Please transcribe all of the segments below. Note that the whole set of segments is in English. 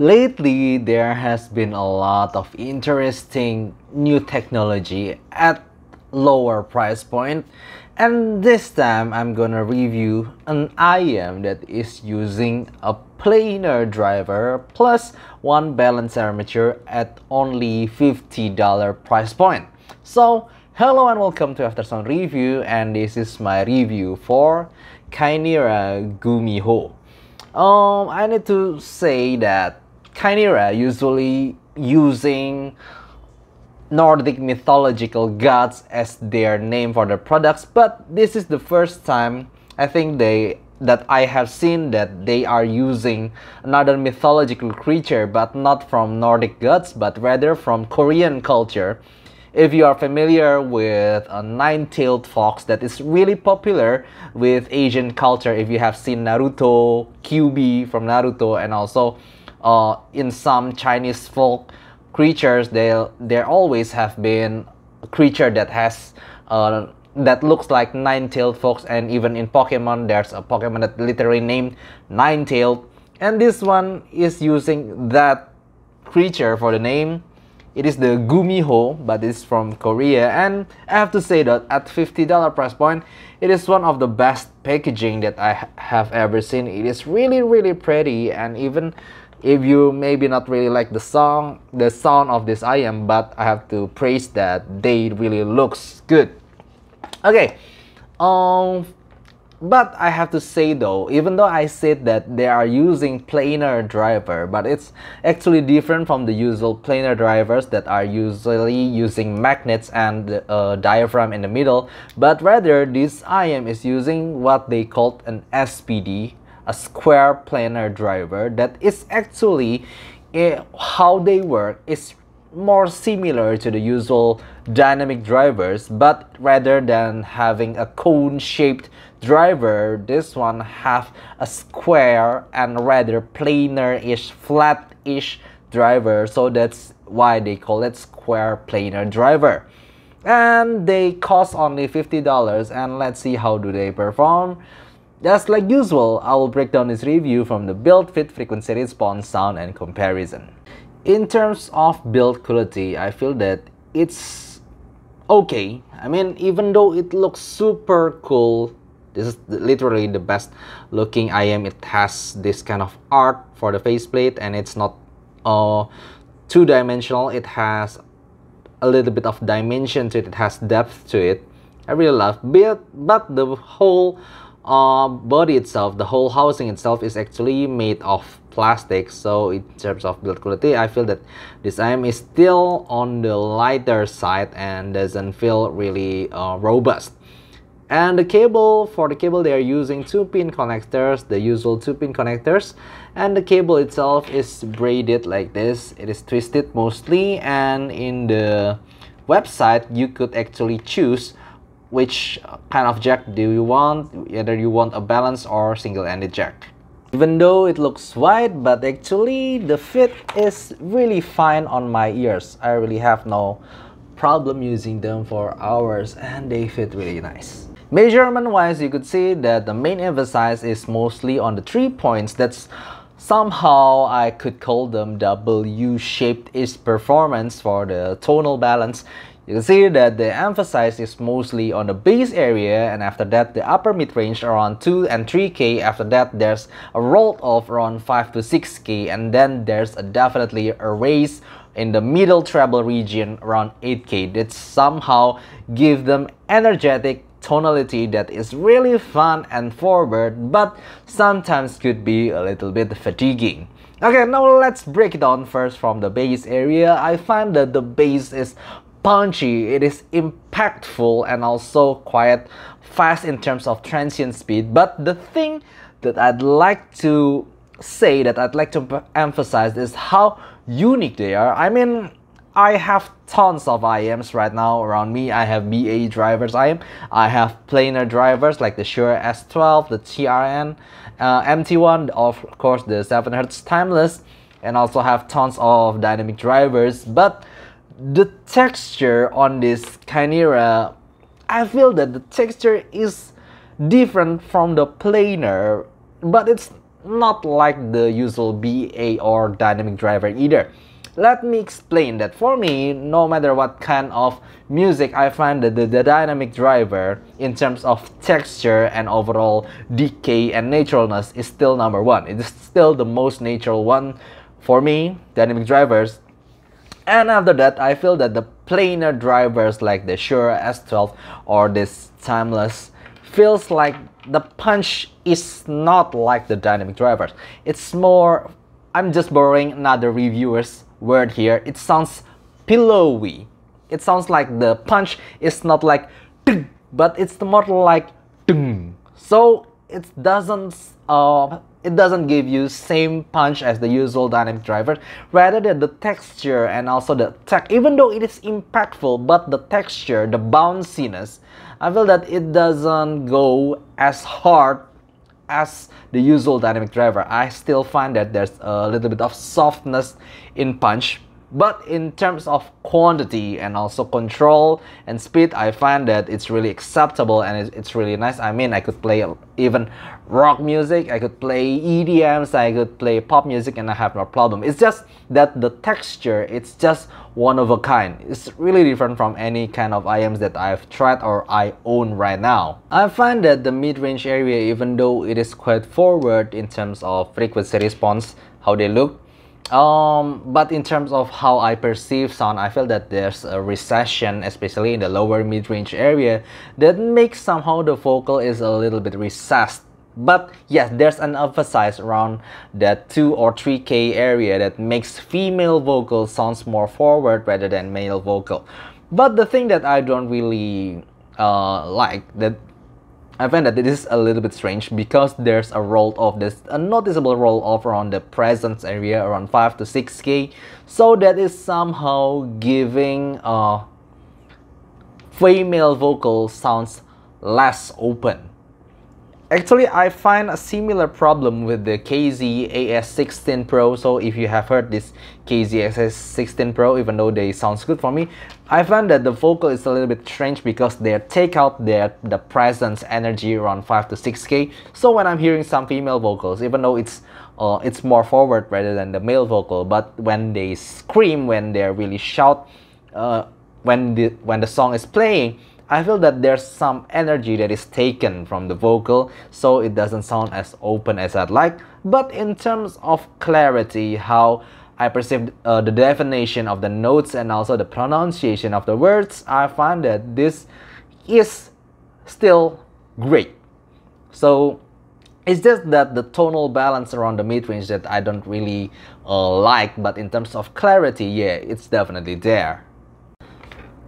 Lately, there has been a lot of interesting new technology at lower price point, and this time I'm gonna review an IM that is using a planar driver plus one balance armature at only $50 price point. So hello and welcome to Aftersound Review, and this is my review for Kinera Gumiho. I need to say that Kinera usually using Nordic mythological gods as their name for their products, but this is the first time I think that I have seen that they are using another mythological creature, but not from Nordic gods, but rather from Korean culture. If you are familiar with a nine-tailed fox that is really popular with Asian culture, if you have seen Naruto, QB from Naruto, and also in some Chinese folk creatures, there always have been a creature that has that looks like nine-tailed fox, and even in Pokemon there's a Pokemon that literally named nine-tailed, and this one is using that creature for the name. It is the Gumiho, but it's from Korea, and I have to say that at $50 price point, it is one of the best packaging that I have ever seen. It is really pretty, and even if you maybe not really like the sound of this IM, but I have to praise that they really looks good. Okay, but I have to say though, even though I said that they are using planar driver, but it's actually different from the usual planar drivers that are usually using magnets and diaphragm in the middle, but rather this IM is using what they called an SPD, a square planar driver, that is actually how they work is more similar to the usual dynamic drivers, but rather than having a cone-shaped driver, this one have a square and rather planar-ish, flat-ish driver, so that's why they call it square planar driver. And they cost only $50, and let's see how do they perform. Just like usual, I will break down this review from the build, fit, frequency, response, sound, and comparison. In terms of build quality, I feel that it's okay. I mean, even though it looks super cool, this is literally the best looking IM. It has this kind of art for the faceplate, and it's not two-dimensional. It has a little bit of dimension to it. It has depth to it. I really love it, but the whole body itself, the whole housing itself is actually made of plastic, so in terms of build quality, I feel that this IM is still on the lighter side and doesn't feel really robust. And the cable, for the cable they are using 2-pin connectors, the usual 2-pin connectors, and the cable itself is braided like this. It is twisted mostly, and in the website you could actually choose which kind of jack do you want, whether you want a balance or single-ended jack. Even though it looks wide, but actually the fit is really fine on my ears. I really have no problem using them for hours, and they fit really nice. Measurement wise, you could see that the main emphasis is mostly on the 3 points. That's somehow I could call them W-shaped is performance for the tonal balance. You can see that the emphasis is mostly on the base area, and after that the upper mid-range around 2 and 3K. After that there's a roll off around 5 to 6K, and then there's definitely a raise in the middle treble region around 8K. That somehow give them energetic tonality that is really fun and forward, but sometimes could be a little bit fatiguing. Okay, now let's break it down first from the bass area. I find that the bass is punchy, it is impactful, and also quite fast in terms of transient speed. But the thing that I'd like to say, that I'd like to emphasize, is how unique they are. I mean, I have tons of IMs right now around me. I have BA drivers IM, I have planar drivers like the Shure S12, the TRN, MT1, of course the 7Hz timeless, and also have tons of dynamic drivers. But the texture on this Kinera, I feel that the texture is different from the planar, but it's not like the usual BA or dynamic driver either. Let me explain that for me, no matter what kind of music, I find that the dynamic driver in terms of texture and overall decay and naturalness is still number one. It is still the most natural one for me, dynamic drivers. And after that, I feel that the plainer drivers like the Shure S12 or this Timeless feels like the punch is not like the dynamic drivers. It's more, I'm just borrowing another reviewer's word here, it sounds pillowy. It sounds like the punch is not like ding, but it's more like ding. So it doesn't give you same punch as the usual dynamic driver. Rather than the texture and also the tech, even though it is impactful, but the texture, the bounciness, I feel that it doesn't go as hard as the usual dynamic driver. I still find that there's a little bit of softness in punch, but in terms of quantity and also control and speed, I find that it's really acceptable and it's really nice. I mean, I could play even rock music, I could play EDMs, I could play pop music, and I have no problem. It's just that the texture, it's just one of a kind. It's really different from any kind of IMs that I've tried or I own right now. I find that the mid-range area, even though it is quite forward in terms of frequency response, how they look, but in terms of how I perceive sound, I feel that there's a recession, especially in the lower mid-range area, that makes somehow the vocal is a little bit recessed. But yes, there's an emphasis around that 2 or 3K area that makes female vocal sounds more forward rather than male vocal. But the thing that I don't really like, that I find that it is a little bit strange, because there's a roll off, there's a noticeable roll off around the presence area around 5 to 6K. So that is somehow giving female vocal sounds less open. Actually, I find a similar problem with the KZ AS16 Pro. So if you have heard this KZ AS16 Pro, even though they sounds good for me, I find that the vocal is a little bit strange because they take out the presence energy around 5 to 6K. So when I'm hearing some female vocals, even though it's more forward rather than the male vocal, but when they scream, when they really shout, when the song is playing, I feel that there's some energy that is taken from the vocal, so it doesn't sound as open as I'd like. But in terms of clarity, how I perceive the definition of the notes and also the pronunciation of the words, I find that this is still great. So it's just that the tonal balance around the mid-range that I don't really like, but in terms of clarity, yeah, it's definitely there.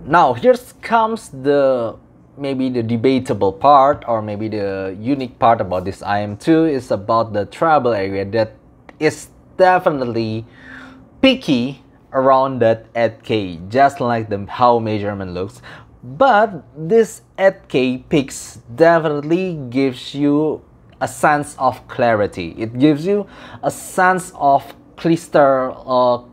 Now here comes the maybe the debatable part, or maybe the unique part about this IM2 is about the treble area that is definitely picky around that 8K, just like how measurement looks. But this 8K peaks definitely gives you a sense of clarity. It gives you a sense of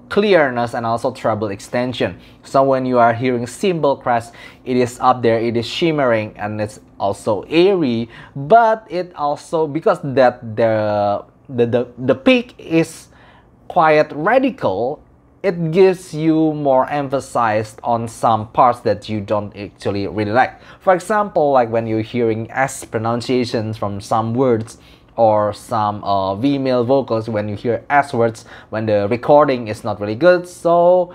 clearness and also treble extension. So when you are hearing cymbal crash, it is up there, it is shimmering, and it's also airy. But it also, because that the peak is quite radical, it gives you more emphasis on some parts that you don't actually really like. For example, like when you're hearing S pronunciations from some words, or some female vocals, when you hear S words, when the recording is not really good, so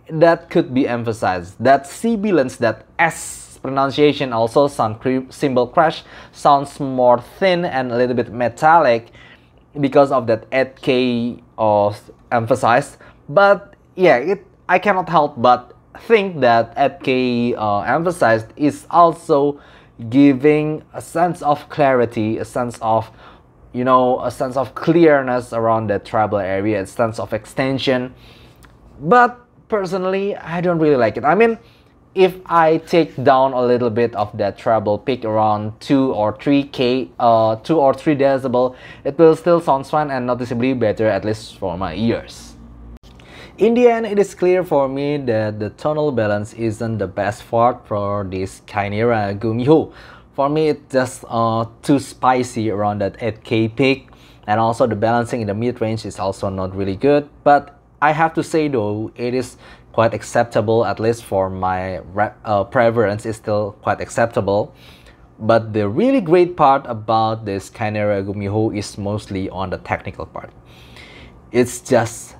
that could be emphasized. That sibilance, that S pronunciation, also some cymbal crash sounds more thin and a little bit metallic because of that 8K emphasized. But yeah, I cannot help but think that 8K emphasized is also giving a sense of clarity, a sense of, you know, a sense of clearness around the treble area, a sense of extension. But personally, I don't really like it. I mean, if I take down a little bit of that treble peak around 2 or 3K, 2 or 3 decibel, it will still sound fine and noticeably better, at least for my ears. In the end, it is clear for me that the tonal balance isn't the best part for this Kinera Gumiho. For me, it's just too spicy around that 8K peak. and also the balancing in the mid-range is also not really good, but I have to say though, it is quite acceptable, at least for my preference. Is still quite acceptable. But the really great part about this Kinera Gumiho is mostly on the technical part. It's just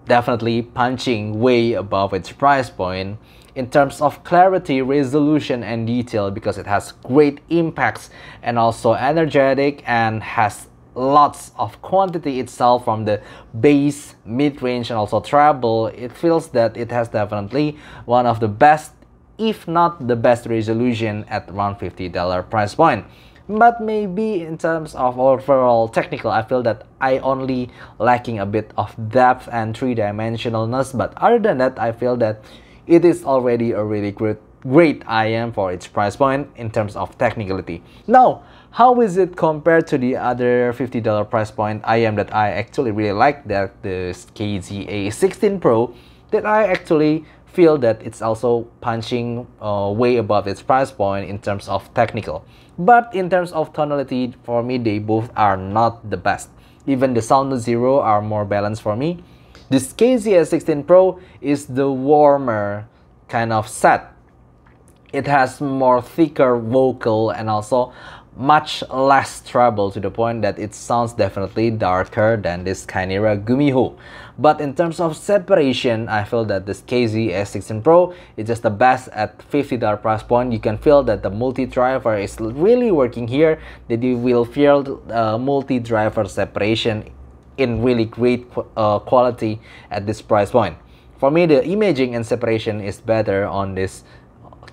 definitely punching way above its price point in terms of clarity, resolution, and detail, because it has great impacts and also energetic and has lots of quantity itself from the bass, mid-range, and also treble. It feels that it has definitely one of the best, if not the best, resolution at around $50 price point. But maybe in terms of overall technical, I feel that I only lacking a bit of depth and three-dimensionalness. But other than that, I feel that it is already a really great IM for its price point in terms of technicality. Now, how is it compared to the other $50 price point IM that I actually really like, that the KZ AS16 Pro, that I actually feel that it's also punching way above its price point in terms of technical. But in terms of tonality, for me, they both are not the best. Even the Sound Zero are more balanced for me. This KZ AS16 Pro is the warmer kind of set. It has more thicker vocal and also much less treble, to the point that it sounds definitely darker than this Kinera Gumiho. But in terms of separation, I feel that this KZ AS16 Pro is just the best at $50 price point. You can feel that the multi-driver is really working here, that you will feel multi-driver separation in really great quality at this price point. For me, the imaging and separation is better on this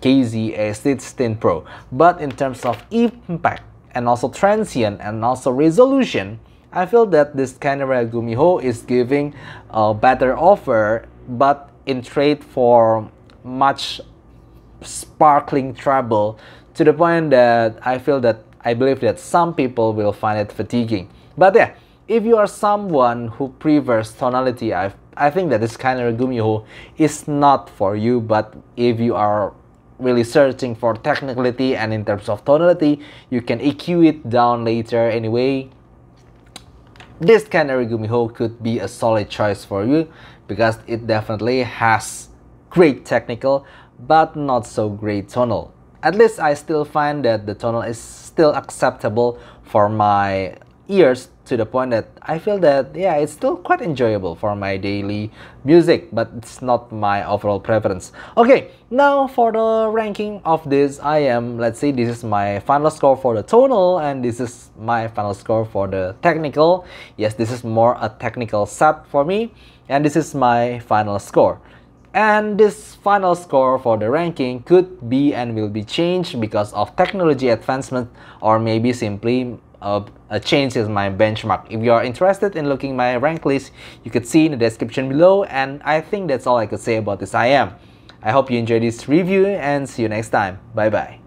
KZ AS16 Pro. But in terms of impact and also transient and also resolution, I feel that this Kinera Gumiho is giving a better offer, but in trade for much sparkling treble, to the point that I believe that some people will find it fatiguing. But yeah, if you are someone who prefers tonality, I think that this Kinera Gumiho is not for you. But if you are really searching for technicality and in terms of tonality, you can EQ it down later anyway, this Kinera Gumiho could be a solid choice for you, because it definitely has great technical but not so great tonal. At least I still find that the tonal is still acceptable for my ears, to the point that I feel that, yeah, it's still quite enjoyable for my daily music, but it's not my overall preference. Okay, now for the ranking of this IM, let's see, this is my final score for the tonal, and this is my final score for the technical. Yes, this is more a technical set for me, and this is my final score. And this final score for the ranking could be and will be changed because of technology advancement, or maybe simply a change in my benchmark. If you are interested in looking my rank list, you could see in the description below. And I think that's all I could say about this IM. I hope you enjoyed this review, and see you next time. Bye bye.